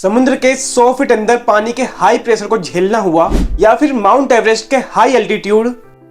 समुद्र के 100 फीट अंदर पानी के हाई प्रेशर को झेलना हुआ, या फिर माउंट एवरेस्ट के हाई एल्टीट्यूड,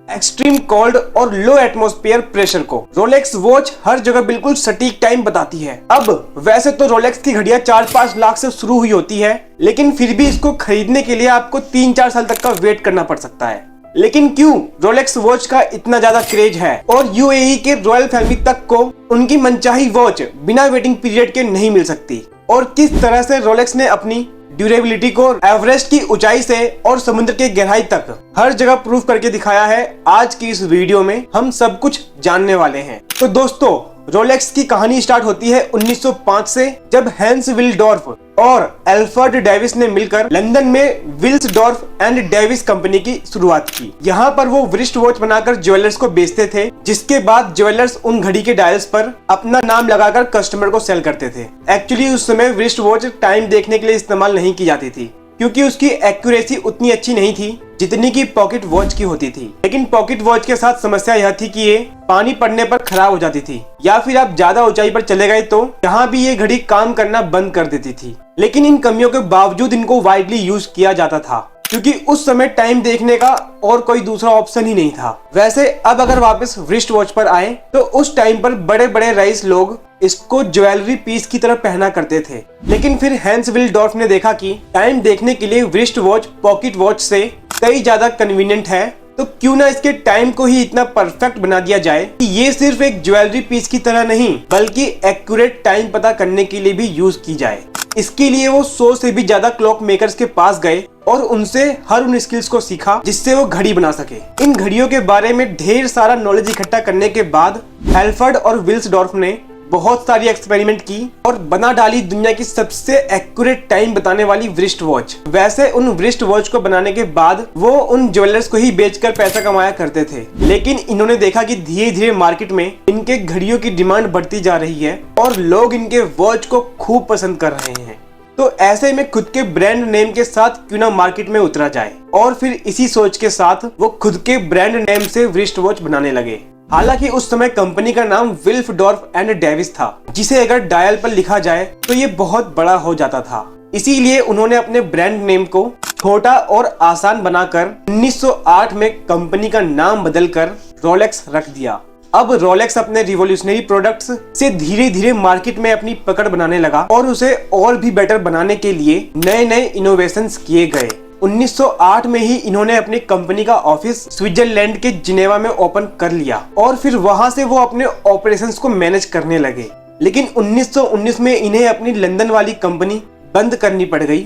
एक्सट्रीम कोल्ड और लो एटमॉस्फेयर प्रेशर को, रोलेक्स वॉच हर जगह बिल्कुल सटीक टाइम बताती है। अब वैसे तो रोलेक्स की घड़ियां 4-5 लाख से शुरू हुई होती है, लेकिन फिर भी इसको खरीदने के लिए आपको 3-4 साल तक का वेट करना पड़ सकता है। लेकिन क्यों रोलेक्स वॉच का इतना ज्यादा क्रेज है और यूएई के रॉयल फैमिली तक को उनकी मनचाही वॉच बिना वेटिंग पीरियड के नहीं मिल सकती, और किस तरह से रोलेक्स ने अपनी ड्यूरेबिलिटी को एवरेस्ट की ऊंचाई से और समुद्र की गहराई तक हर जगह प्रूव करके दिखाया है, आज की इस वीडियो में हम सब कुछ जानने वाले हैं। तो दोस्तों, रोलेक्स की कहानी स्टार्ट होती है 1905 से, जब हैंस विल्सडॉर्फ और एल्फ्रेड डेविस ने मिलकर लंदन में विल्सडॉर्फ एंड डेविस कंपनी की शुरुआत की। यहाँ पर वो वृष्ट वॉच बनाकर ज्वेलर्स को बेचते थे, जिसके बाद ज्वेलर्स उन घड़ी के डायल्स पर अपना नाम लगाकर कस्टमर को सेल करते थे। एक्चुअली उस समय वृष्ट वॉच टाइम देखने के लिए इस्तेमाल नहीं की जाती थी, क्योंकि उसकी एक्यूरेसी उतनी अच्छी नहीं थी जितनी की पॉकेट वॉच की होती थी। लेकिन पॉकेट वॉच के साथ समस्या यह थी कि ये पानी पड़ने पर खराब हो जाती थी, या फिर आप ज्यादा ऊंचाई पर चले गए तो यहाँ भी ये घड़ी काम करना बंद कर देती थी। लेकिन इन कमियों के बावजूद इनको वाइडली यूज किया जाता था, क्योंकि उस समय टाइम देखने का और कोई दूसरा ऑप्शन ही नहीं था। वैसे अब अगर वापस वृष्ट वॉच पर आए तो उस टाइम पर बड़े बड़े रईस लोग इसको ज्वेलरी पीस की तरह पहना करते थे। लेकिन फिर हैंस विल्सडॉर्फ ने देखा कि टाइम देखने के लिए वृष्ट वॉच पॉकेट वॉच से कई ज्यादा कन्वीनियंट है, तो क्यों ना इसके टाइम को ही इतना परफेक्ट बना दिया जाए कि ये सिर्फ एक ज्वेलरी पीस की तरह नहीं बल्कि एक्यूरेट टाइम पता करने के लिए भी यूज की जाए। इसके लिए वो 100 से भी ज्यादा क्लॉक मेकर्स के पास गए और उनसे हर उन स्किल्स को सीखा जिससे वो घड़ी बना सके। इन घड़ियों के बारे में ढेर सारा नॉलेज इकट्ठा करने के बाद एल्फ्रेड और विल्सडॉर्फ ने बहुत सारी एक्सपेरिमेंट की और बना डाली दुनिया की सबसे एक्यूरेट टाइम बताने वाली वृष्ट वॉच। वैसे उन वृष्ट वॉच को बनाने के बाद वो उन ज्वेलर्स को ही बेचकर पैसा कमाया करते थे, लेकिन इन्होंने देखा कि धीरे धीरे मार्केट में इनके घड़ियों की डिमांड बढ़ती जा रही है और लोग इनके वॉच को खूब पसंद कर रहे हैं। तो ऐसे में खुद के ब्रांड नेम के साथ क्यों ना मार्केट में उतरा जाए, और फिर इसी सोच के साथ वो खुद के ब्रांड नेम से वृष्ट वॉच बनाने लगे। हालांकि उस समय कंपनी का नाम विल्सडॉर्फ एंड डेविस था, जिसे अगर डायल पर लिखा जाए तो ये बहुत बड़ा हो जाता था। इसीलिए उन्होंने अपने ब्रांड नेम को छोटा और आसान बनाकर 1908 में कंपनी का नाम बदलकर रोलेक्स रख दिया। अब रोलेक्स अपने रिवॉल्यूशनरी प्रोडक्ट्स से धीरे धीरे मार्केट में अपनी पकड़ बनाने लगा और उसे और भी बेटर बनाने के लिए नए नए इनोवेशंस किए गए। 1908 में ही इन्होंने अपनी कंपनी का ऑफिस स्विट्जरलैंड के जिनेवा में ओपन कर लिया और फिर वहां से वो अपने ऑपरेशंस को मैनेज करने लगे। लेकिन 1919 में इन्हें अपनी लंदन वाली कंपनी बंद करनी पड़ गई,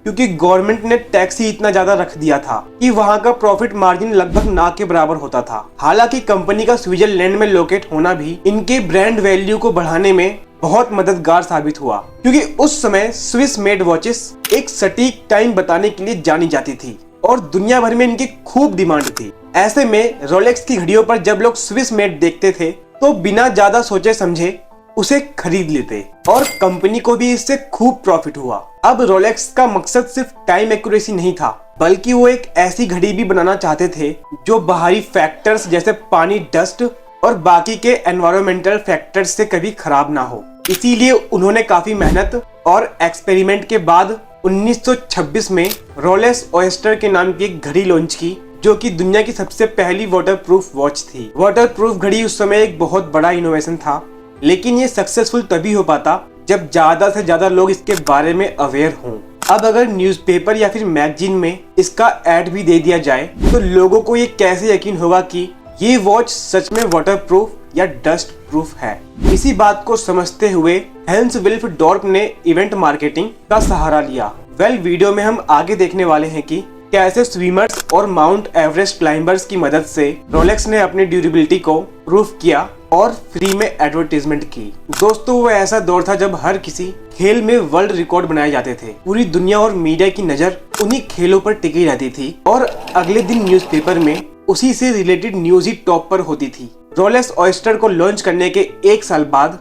क्योंकि गवर्नमेंट ने टैक्स ही इतना ज्यादा रख दिया था कि वहां का प्रॉफिट मार्जिन लगभग ना के बराबर होता था। हालांकि कंपनी का स्विट्जरलैंड में लोकेट होना भी इनके ब्रांड वैल्यू को बढ़ाने में बहुत मददगार साबित हुआ, क्योंकि उस समय स्विस मेड वॉचेस एक सटीक टाइम बताने के लिए जानी जाती थी और दुनिया भर में इनकी खूब डिमांड थी। ऐसे में रोलेक्स की घड़ियों पर जब लोग स्विस मेड देखते थे तो बिना ज्यादा सोचे समझे उसे खरीद लेते और कंपनी को भी इससे खूब प्रॉफिट हुआ। अब रोलेक्स का मकसद सिर्फ टाइम एक्यूरेसी नहीं था, बल्कि वो एक ऐसी घड़ी भी बनाना चाहते थे जो बाहरी फैक्टर्स जैसे पानी, डस्ट और बाकी के एनवायरमेंटल फैक्टर्स से कभी खराब ना हो। इसीलिए उन्होंने काफी मेहनत और एक्सपेरिमेंट के बाद 1926 में रोलेक्स ऑयस्टर के नाम की एक घड़ी लॉन्च की, जो कि दुनिया की सबसे पहली वाटरप्रूफ वॉच थी। वाटरप्रूफ घड़ी उस समय एक बहुत बड़ा इनोवेशन था, लेकिन ये सक्सेसफुल तभी हो पाता जब ज्यादा से ज्यादा लोग इसके बारे में अवेयर हों। अब अगर न्यूज़पेपर या फिर मैगजीन में इसका एड भी दे दिया जाए तो लोगों को ये कैसे यकीन होगा कि ये वॉच सच में वाटरप्रूफ या डस्ट प्रूफ है। इसी बात को समझते हुए हैंस विल्सडॉर्फ ने इवेंट मार्केटिंग का सहारा लिया। वीडियो में हम आगे देखने वाले हैं कि कैसे स्विमर्स और माउंट एवरेस्ट क्लाइंबर्स की मदद से रोलेक्स ने अपनी ड्यूरेबिलिटी को प्रूफ किया और फ्री में एडवर्टाइजमेंट की। दोस्तों, वो ऐसा दौर था जब हर किसी खेल में वर्ल्ड रिकॉर्ड बनाए जाते थे। पूरी दुनिया और मीडिया की नजर उन्हीं खेलों पर टिकी रहती थी और अगले दिन न्यूज़पेपर में उसी से रिलेटेड न्यूज ही टॉप पर होती थी। रोलेक्स ऑयस्टर को लॉन्च करने के 1 साल बाद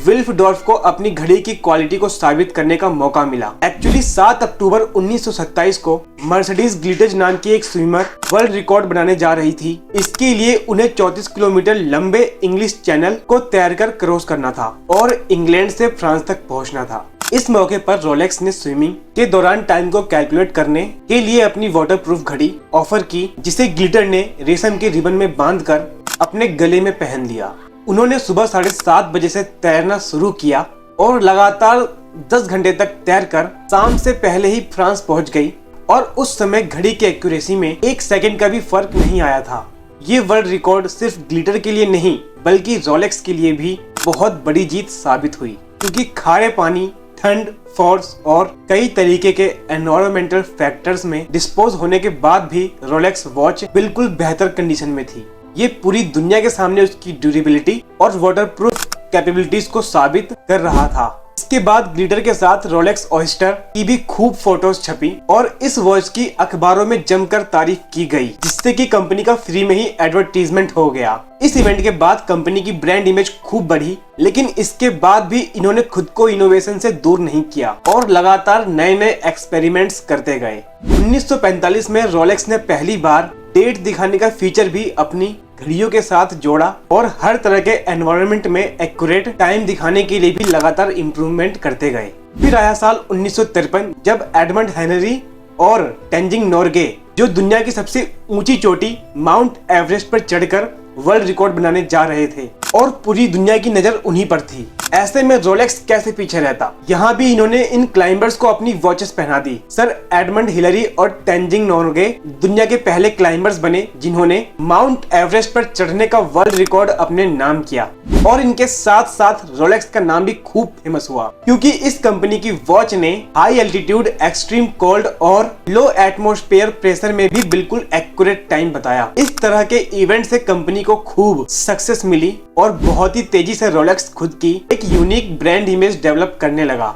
विल्सडॉर्फ को अपनी घड़ी की क्वालिटी को साबित करने का मौका मिला। एक्चुअली 7 अक्टूबर 1927 को मर्सिडीज ग्लिटज नाम की एक स्विमर वर्ल्ड रिकॉर्ड बनाने जा रही थी। इसके लिए उन्हें 34 किलोमीटर लंबे इंग्लिश चैनल को तैर कर क्रॉस करना था और इंग्लैंड से फ्रांस तक पहुंचना था। इस मौके पर रोलेक्स ने स्विमिंग के दौरान टाइम को कैलकुलेट करने के लिए अपनी वाटरप्रूफ घड़ी ऑफर की, जिसे ग्लिटर ने रेशम के रिबन में बांधकर अपने गले में पहन लिया। उन्होंने सुबह 7:30 बजे से तैरना शुरू किया और लगातार 10 घंटे तक तैरकर शाम से पहले ही फ्रांस पहुंच गई और उस समय घड़ी की एक्यूरेसी में 1 सेकंड का भी फर्क नहीं आया था। ये वर्ल्ड रिकॉर्ड सिर्फ ग्लिटर के लिए नहीं बल्कि रोलेक्स के लिए भी बहुत बड़ी जीत साबित हुई, क्योंकि खारे पानी, ठंड, फोर्स और कई तरीके के एनवायरमेंटल फैक्टर्स में डिस्पोज होने के बाद भी रोलेक्स वॉच बिल्कुल बेहतर कंडीशन में थी। ये पूरी दुनिया के सामने उसकी ड्यूरेबिलिटी और वाटरप्रूफ कैपेबिलिटीज को साबित कर रहा था। इसके बाद ग्लिटर के साथ रोलेक्स ऑयस्टर की भी खूब फोटोज छपी और इस वॉच की अखबारों में जमकर तारीफ की गई, जिससे कि कंपनी का फ्री में ही एडवर्टीजमेंट हो गया। इस इवेंट के बाद कंपनी की ब्रांड इमेज खूब बढ़ी, लेकिन इसके बाद भी इन्होंने खुद को इनोवेशन से दूर नहीं किया और लगातार नए नए एक्सपेरिमेंट्स करते गए। 1945 में रोलेक्स ने पहली बार डेट दिखाने का फीचर भी अपनी घड़ियों के साथ जोड़ा और हर तरह के एनवायरनमेंट में एक्यूरेट टाइम दिखाने के लिए भी लगातार इम्प्रूवमेंट करते गए। फिर आया साल 1953, जब एडमंड हेनरी और तेंजिंग नोर्गे, जो दुनिया की सबसे ऊंची चोटी माउंट एवरेस्ट पर चढ़कर वर्ल्ड रिकॉर्ड बनाने जा रहे थे और पूरी दुनिया की नजर उन्हीं पर थी। ऐसे में रोलेक्स कैसे पीछे रहता। यहाँ भी इन्होंने इन क्लाइंबर्स को अपनी वॉचेस पहना दी। सर एडमंड हिलरी और तेंजिंग नोर्गे दुनिया के पहले क्लाइंबर्स बने जिन्होंने माउंट एवरेस्ट पर चढ़ने का वर्ल्ड रिकॉर्ड अपने नाम किया, और इनके साथ साथ रोलेक्स का नाम भी खूब फेमस हुआ, क्योंकि इस कंपनी की वॉच ने हाई एल्टीट्यूड, एक्सट्रीम कोल्ड और लो एटमॉस्फेयर प्रेशर में भी बिल्कुल एक्यूरेट टाइम बताया। इस तरह के इवेंट से कंपनी को खूब सक्सेस मिली और बहुत ही तेजी से रोलेक्स खुद की एक यूनिक ब्रांड इमेज डेवलप करने लगा।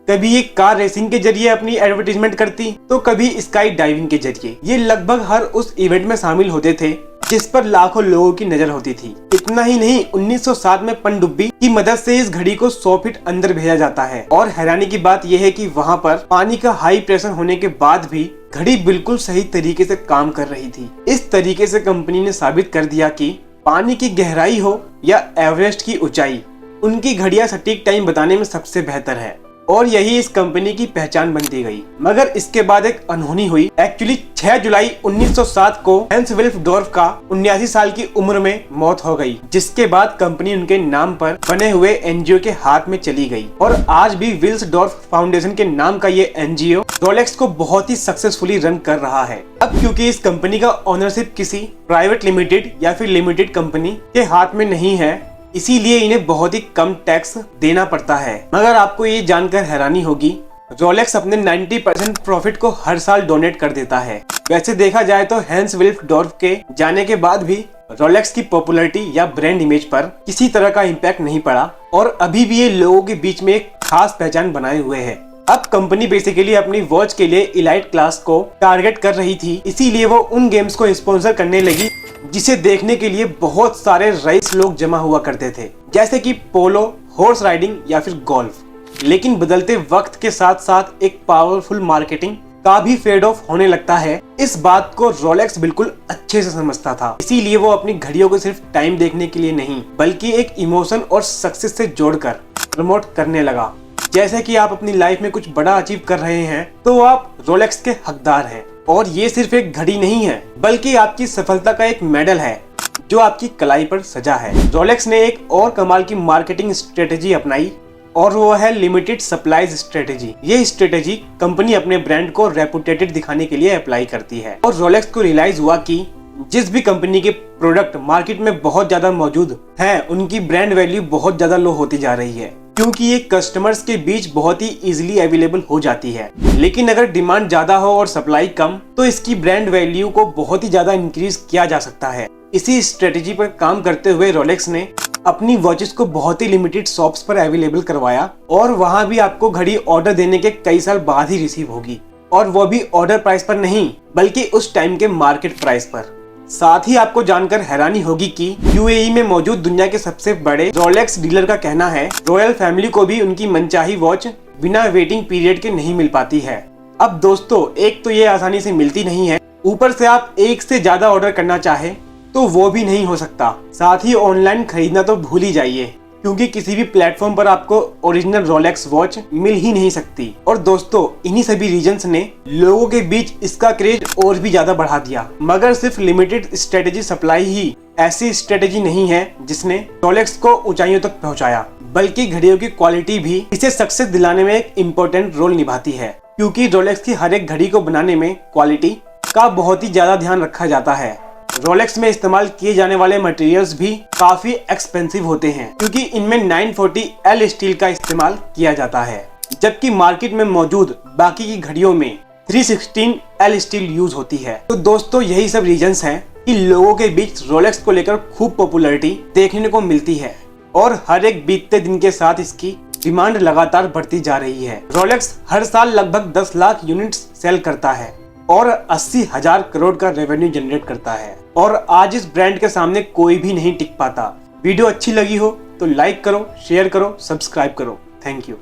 कभी ये कार रेसिंग के जरिए अपनी एडवर्टीजमेंट करती, तो कभी स्काई डाइविंग के जरिए। ये लगभग हर उस इवेंट में शामिल होते थे जिस पर लाखों लोगों की नजर होती थी। इतना ही नहीं, 1907 में पनडुब्बी की मदद से इस घड़ी को 100 फीट अंदर भेजा जाता है, और हैरानी की बात यह है कि वहाँ पर पानी का हाई प्रेशर होने के बाद भी घड़ी बिल्कुल सही तरीके से काम कर रही थी। इस तरीके से कंपनी ने साबित कर दिया कि पानी की गहराई हो या एवरेस्ट की ऊंचाई, उनकी घड़ियां सटीक टाइम बताने में सबसे बेहतर है, और यही इस कंपनी की पहचान बनती गई। मगर इसके बाद एक अनहोनी हुई। एक्चुअली 6 जुलाई 1907 को हैंस विल्फ्सडॉर्फ का 79 साल की उम्र में मौत हो गई, जिसके बाद कंपनी उनके नाम पर बने हुए एनजीओ के हाथ में चली गई, और आज भी विल्फ्सडॉर्फ फाउंडेशन के नाम का ये एनजीओ रोलेक्स को बहुत ही सक्सेसफुली रन कर रहा है। अब क्योंकि इस कंपनी का ओनरशिप किसी प्राइवेट लिमिटेड या फिर लिमिटेड कंपनी के हाथ में नहीं है, इसीलिए इन्हें बहुत ही कम टैक्स देना पड़ता है। मगर आपको ये जानकर हैरानी होगी, रोलेक्स अपने 90% प्रॉफिट को हर साल डोनेट कर देता है। वैसे देखा जाए तो हैंस विल्फ्सडॉर्फ के जाने के बाद भी रोलेक्स की पॉपुलैरिटी या ब्रांड इमेज पर किसी तरह का इम्पैक्ट नहीं पड़ा, और अभी भी ये लोगों के बीच में एक खास पहचान बनाए हुए है। अब कंपनी बेसिकली अपनी वॉच के लिए इलाइट क्लास को टारगेट कर रही थी, इसीलिए वो उन गेम्स को स्पॉन्सर करने लगी जिसे देखने के लिए बहुत सारे रईस लोग जमा हुआ करते थे, जैसे कि पोलो, हॉर्स राइडिंग या फिर गोल्फ। लेकिन बदलते वक्त के साथ साथ एक पावरफुल मार्केटिंग का भी फेड ऑफ होने लगता है। इस बात को रोलेक्स बिल्कुल अच्छे से समझता था, इसीलिए वो अपनी घड़ियों को सिर्फ टाइम देखने के लिए नहीं बल्कि एक इमोशन और सक्सेस से जोड़कर प्रमोट करने लगा। जैसे कि आप अपनी लाइफ में कुछ बड़ा अचीव कर रहे हैं तो आप रोलेक्स के हकदार हैं, और ये सिर्फ एक घड़ी नहीं है बल्कि आपकी सफलता का एक मेडल है जो आपकी कलाई पर सजा है। रोलेक्स ने एक और कमाल की मार्केटिंग स्ट्रेटेजी अपनाई, और वो है लिमिटेड सप्लाईज स्ट्रेटेजी। ये स्ट्रेटेजी कंपनी अपने ब्रांड को रेपुटेटेड दिखाने के लिए अप्लाई करती है, और रोलेक्स को रियलाइज हुआ कि जिस भी कंपनी के प्रोडक्ट मार्केट में बहुत ज्यादा मौजूद हैं, उनकी ब्रांड वैल्यू बहुत ज्यादा लो होती जा रही है, क्योंकि ये कस्टमर्स के बीच बहुत ही इजीली अवेलेबल हो जाती है। लेकिन अगर डिमांड ज्यादा हो और सप्लाई कम, तो इसकी ब्रांड वैल्यू को बहुत ही ज्यादा इंक्रीज किया जा सकता है। इसी स्ट्रेटेजी पर काम करते हुए रोलेक्स ने अपनी वॉचेस को बहुत ही लिमिटेड शॉप्स पर अवेलेबल करवाया, और वहां भी आपको घड़ी ऑर्डर देने के कई साल बाद ही रिसीव होगी, और वो भी ऑर्डर प्राइस पर नहीं बल्कि उस टाइम के मार्केट प्राइस पर। साथ ही आपको जानकर हैरानी होगी कि यूएई में मौजूद दुनिया के सबसे बड़े रोलेक्स डीलर का कहना है रॉयल फैमिली को भी उनकी मनचाही वॉच बिना वेटिंग पीरियड के नहीं मिल पाती है। अब दोस्तों, एक तो ये आसानी से मिलती नहीं है, ऊपर से आप एक से ज्यादा ऑर्डर करना चाहे तो वो भी नहीं हो सकता। साथ ही ऑनलाइन खरीदना तो भूल ही जाइए, क्योंकि किसी भी प्लेटफॉर्म पर आपको ओरिजिनल रोलेक्स वॉच मिल ही नहीं सकती। और दोस्तों, इन्हीं सभी रीजंस ने लोगों के बीच इसका क्रेज और भी ज्यादा बढ़ा दिया। मगर सिर्फ लिमिटेड स्ट्रेटेजी सप्लाई ही ऐसी स्ट्रेटेजी नहीं है जिसने रोलेक्स को ऊंचाइयों तक पहुंचाया, बल्कि घड़ियों की क्वालिटी भी इसे सक्सेस दिलाने में एक इम्पोर्टेंट रोल निभाती है। क्योंकि रोलेक्स की हर एक घड़ी को बनाने में क्वालिटी का बहुत ही ज्यादा ध्यान रखा जाता है। रोलेक्स में इस्तेमाल किए जाने वाले मटेरियल्स भी काफी एक्सपेंसिव होते हैं, क्योंकि इनमें 940L स्टील का इस्तेमाल किया जाता है, जबकि मार्केट में मौजूद बाकी की घड़ियों में 316L स्टील यूज होती है। तो दोस्तों, यही सब रीजंस हैं कि लोगों के बीच रोलेक्स को लेकर खूब पॉपुलैरिटी देखने को मिलती है और हर एक बीतते दिन के साथ इसकी डिमांड लगातार बढ़ती जा रही है। रोलेक्स हर साल लगभग 10 लाख यूनिट्स सेल करता है और 80,000 करोड़ का रेवेन्यू जनरेट करता है और आज इस ब्रांड के सामने कोई भी नहीं टिक पाता। वीडियो अच्छी लगी हो तो लाइक करो, शेयर करो, सब्सक्राइब करो। Thank you.